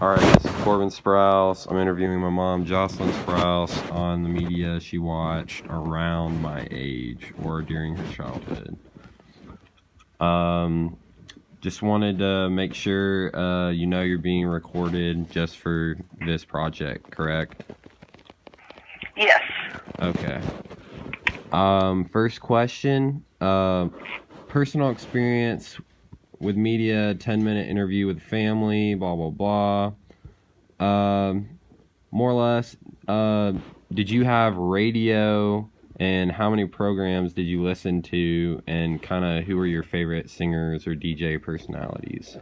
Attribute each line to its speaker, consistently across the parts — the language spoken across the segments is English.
Speaker 1: All right, this is Corbin Sprouse. I'm interviewing my mom, Jocelyn Sprouse, on the media she watched around my age or during her childhood. Just wanted to make sure you know you're being recorded just for this project, correct?
Speaker 2: Yes.
Speaker 1: Okay. First question. Personal experience with media, 10-minute interview with family, blah, blah, blah. More or less, did you have radio, and how many programs did you listen to, and kind of who were your favorite singers or DJ personalities?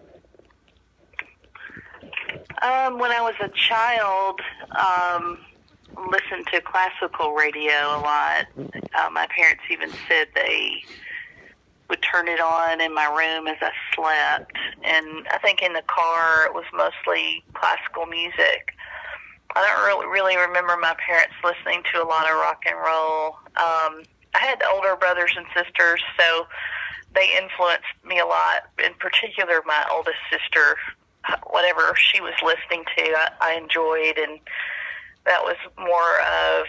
Speaker 2: When I was a child, listened to classical radio a lot. My parents even said they would turn it on in my room as I slept. And I think in the car it was mostly classical music. I don't really remember my parents listening to a lot of rock and roll. I had older brothers and sisters, so they influenced me a lot. In particular, my oldest sister, whatever she was listening to, I enjoyed, and that was more of,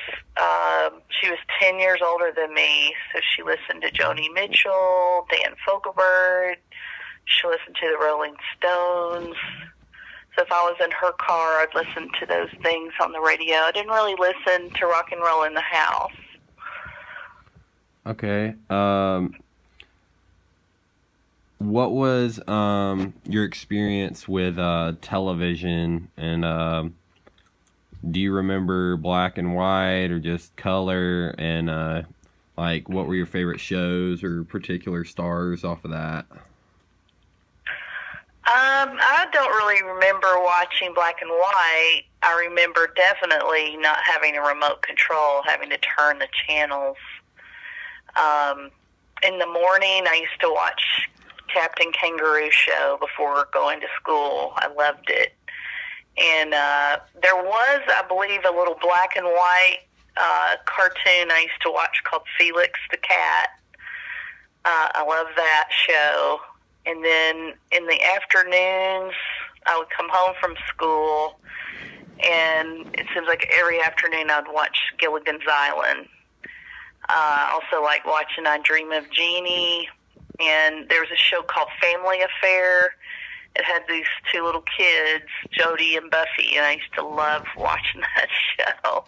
Speaker 2: she was 10 years older than me, so she listened to Joni Mitchell, Dan Fogelberg, she listened to the Rolling Stones. So if I was in her car, I'd listen to those things on the radio. I didn't really listen to rock and roll in the house.
Speaker 1: Okay. What was your experience with television, and do you remember black and white or just color, and like what were your favorite shows or particular stars off of that?
Speaker 2: I don't really remember watching black and white. I remember definitely not having a remote control, having to turn the channels. In the morning, I used to watch Captain Kangaroo show before going to school. I loved it. And there was, I believe, a little black and white cartoon I used to watch called Felix the Cat. I love that show. And then in the afternoons, I would come home from school, and it seems like every afternoon I'd watch Gilligan's Island. Also like watching I Dream of Jeannie, and there was a show called Family Affair. It had these two little kids, Jody and Buffy, and I used to love watching that show.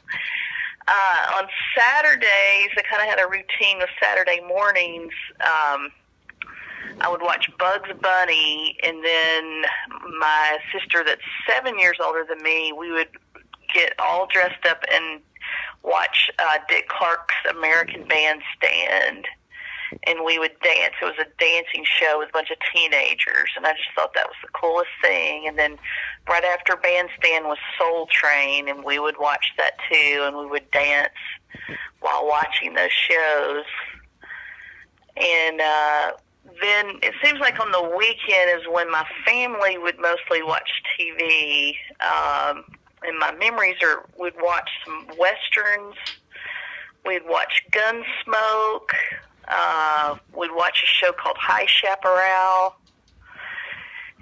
Speaker 2: On Saturdays, I kind of had a routine with Saturday mornings. I would watch Bugs Bunny, and then my sister that's 7 years older than me, we would get all dressed up and watch Dick Clark's American Bandstand, and we would dance. It was a dancing show with a bunch of teenagers, and I just thought that was the coolest thing. And then right after Bandstand was Soul Train, and we would watch that too, and we would dance while watching those shows. And then it seems like on the weekend is when my family would mostly watch TV. And my memories are we'd watch some westerns, we'd watch Gunsmoke, we'd watch a show called High Chaparral.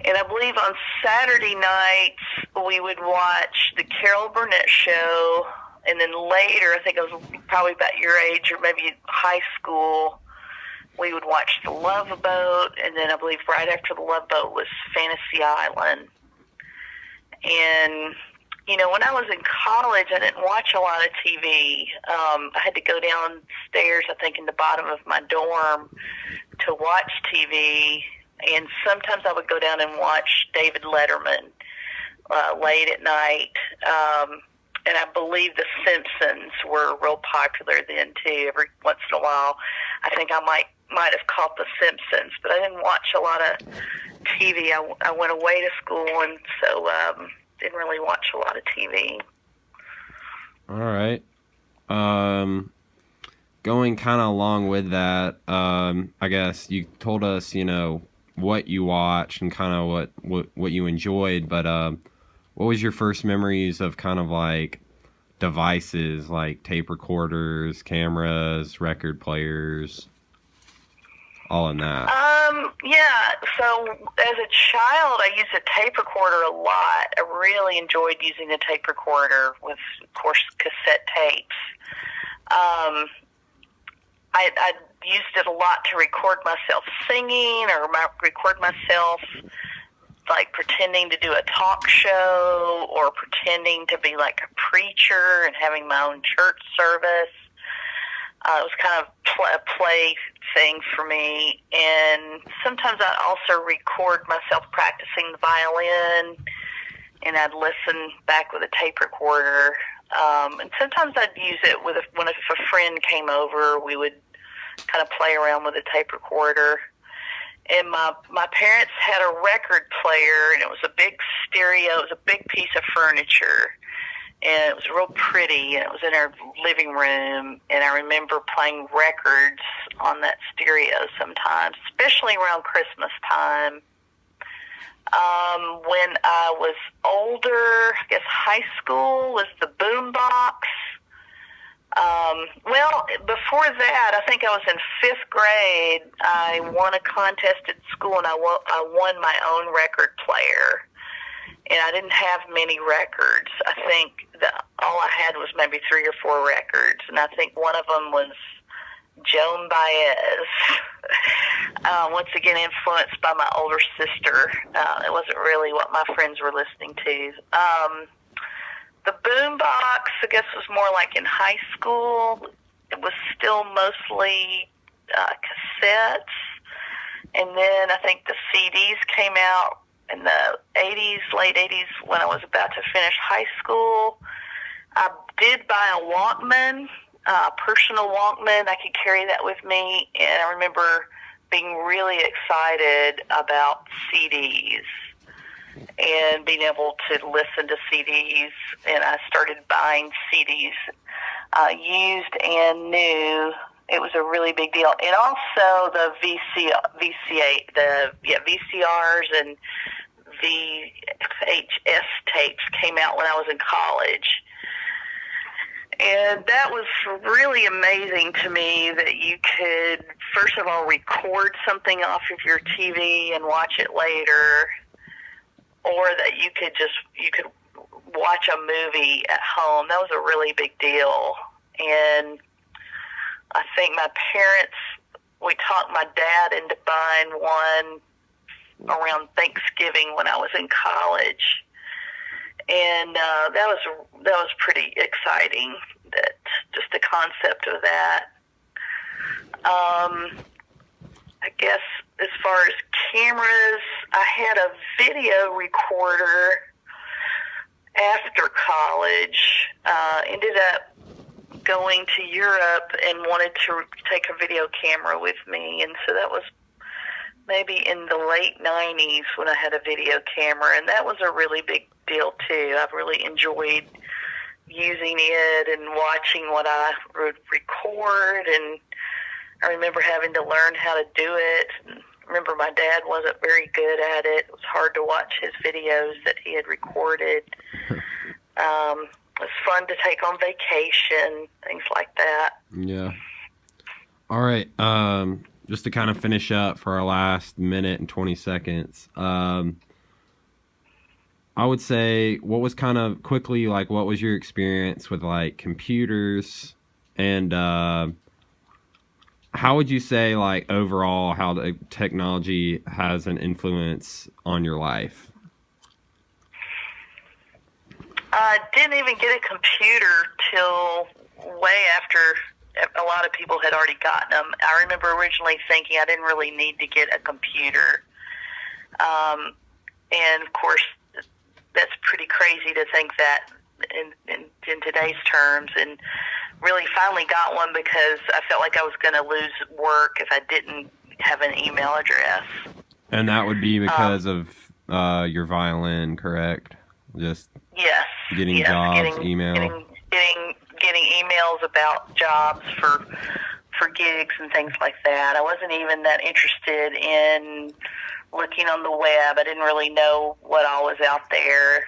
Speaker 2: And I believe on Saturday nights we would watch the Carol Burnett show. And then later, I think I was probably about your age or maybe high school, we would watch The Love Boat, and then I believe right after The Love Boat was Fantasy Island. And, you know, when I was in college, I didn't watch a lot of TV. I had to go downstairs, I think, in the bottom of my dorm to watch TV, and sometimes I would go down and watch David Letterman late at night. And I believe The Simpsons were real popular then, too. Every once in a while, I think I might have caught The Simpsons, but I didn't watch a lot of TV. I went away to school, and so didn't really watch a lot of TV.
Speaker 1: All right. Going kind of along with that, I guess you told us, you know, what you watched and kind of what you enjoyed, but what was your first memories of kind of like devices like tape recorders, cameras, record players, all in that?
Speaker 2: Yeah. So as a child, I used a tape recorder a lot. I really enjoyed using the tape recorder with, of course, cassette tapes. I used it a lot to record myself singing or record myself like pretending to do a talk show or pretending to be like a preacher and having my own church service. It was kind of a play thing for me. And sometimes I'd also record myself practicing the violin, and I'd listen back with a tape recorder. And sometimes I'd use it if a friend came over, we would kind of play around with a tape recorder. And my parents had a record player, and it was a big stereo. It was a big piece of furniture, and it was real pretty, and it was in our living room. And I remember playing records on that stereo sometimes, especially around Christmas time. When I was older, I guess high school was the boombox. Well, before that, I think I was in 5th grade. I won a contest at school, and I won my own record player. And I didn't have many records. I think all I had was maybe 3 or 4 records, and I think one of them was Joan Baez. Once again, influenced by my older sister. It wasn't really what my friends were listening to. The boombox, I guess, was more like in high school. It was still mostly cassettes. And then I think the CDs came out in the 80s, late 80s, when I was about to finish high school. I did buy a Walkman, personal Walkman. I could carry that with me. And I remember being really excited about CDs and being able to listen to CDs, and I started buying CDs, used and new. It was a really big deal. And also the VCRs and VHS tapes came out when I was in college. And that was really amazing to me that you could, first of all, record something off of your TV and watch it later, or that you could watch a movie at home. That was a really big deal. And I think my parents, we talked my dad into buying one around Thanksgiving when I was in college. And that was pretty exciting, that just the concept of that. I guess as far as cameras, I had a video recorder after college. Ended up going to Europe and wanted to take a video camera with me, and so that was maybe in the late 90s when I had a video camera, and that was a really big deal too. I've really enjoyed using it and watching what I would record, and I remember having to learn how to do it. And I remember my dad wasn't very good at it. It was hard to watch his videos that he had recorded. It was fun to take on vacation, things like that.
Speaker 1: Yeah. All right. Just to kind of finish up for our last minute and 20 seconds, I would say, what was kind of quickly, like, what was your experience with, like, computers, and how would you say, like, overall, how the technology has an influence on your life?
Speaker 2: I didn't even get a computer till way after a lot of people had already gotten them. I remember originally thinking I didn't really need to get a computer. And, of course, that's pretty crazy to think that in today's terms, and really finally got one because I felt like I was going to lose work if I didn't have an email address.
Speaker 1: And that would be because of your violin, correct? Just getting jobs, email.
Speaker 2: Getting emails about jobs for gigs and things like that. I wasn't even that interested in looking on the web. I didn't really know what all was out there.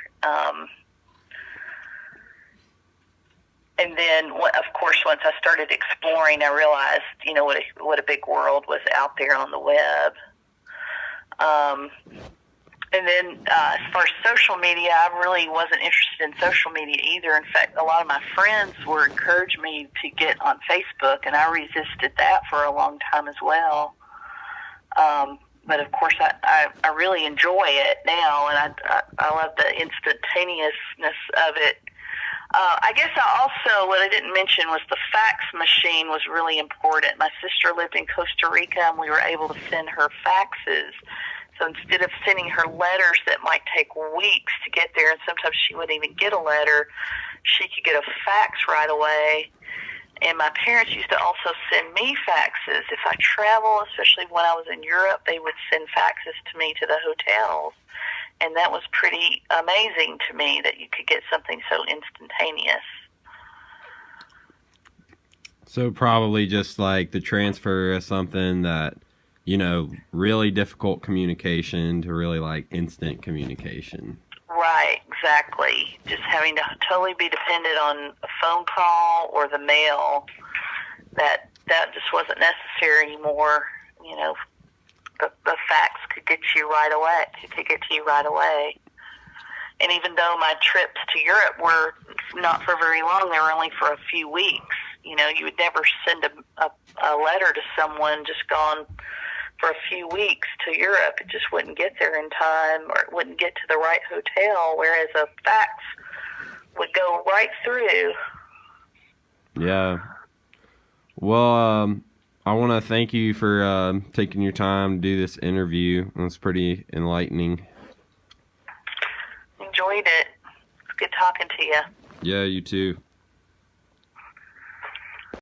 Speaker 2: And then, of course, once I started exploring, I realized, what a big world was out there on the web. And then, as far as social media, I really wasn't interested in social media either. In fact, a lot of my friends were encouraging me to get on Facebook, and I resisted that for a long time as well. But of course, I really enjoy it now, and I love the instantaneousness of it. I guess what I didn't mention was the fax machine was really important. My sister lived in Costa Rica, and we were able to send her faxes. So instead of sending her letters that might take weeks to get there, and sometimes she wouldn't even get a letter, she could get a fax right away. And my parents used to also send me faxes. If I travel, especially when I was in Europe, they would send faxes to me to the hotels. And that was pretty amazing to me that you could get something so instantaneous.
Speaker 1: So probably just like the transfer of something that, really difficult communication to really like instant communication.
Speaker 2: Right, exactly. Just having to totally be dependent on a phone call or the mail, that just wasn't necessary anymore. The fax could get you right away. Could get to you right away. And even though my trips to Europe were not for very long, they were only for a few weeks. You would never send a letter to someone just gone for a few weeks to Europe. It just wouldn't get there in time, or it wouldn't get to the right hotel, whereas a fax would go right through.
Speaker 1: Yeah. Well, I want to thank you for taking your time to do this interview. It was pretty enlightening.
Speaker 2: Enjoyed it. It's good talking to you.
Speaker 1: Yeah, you too.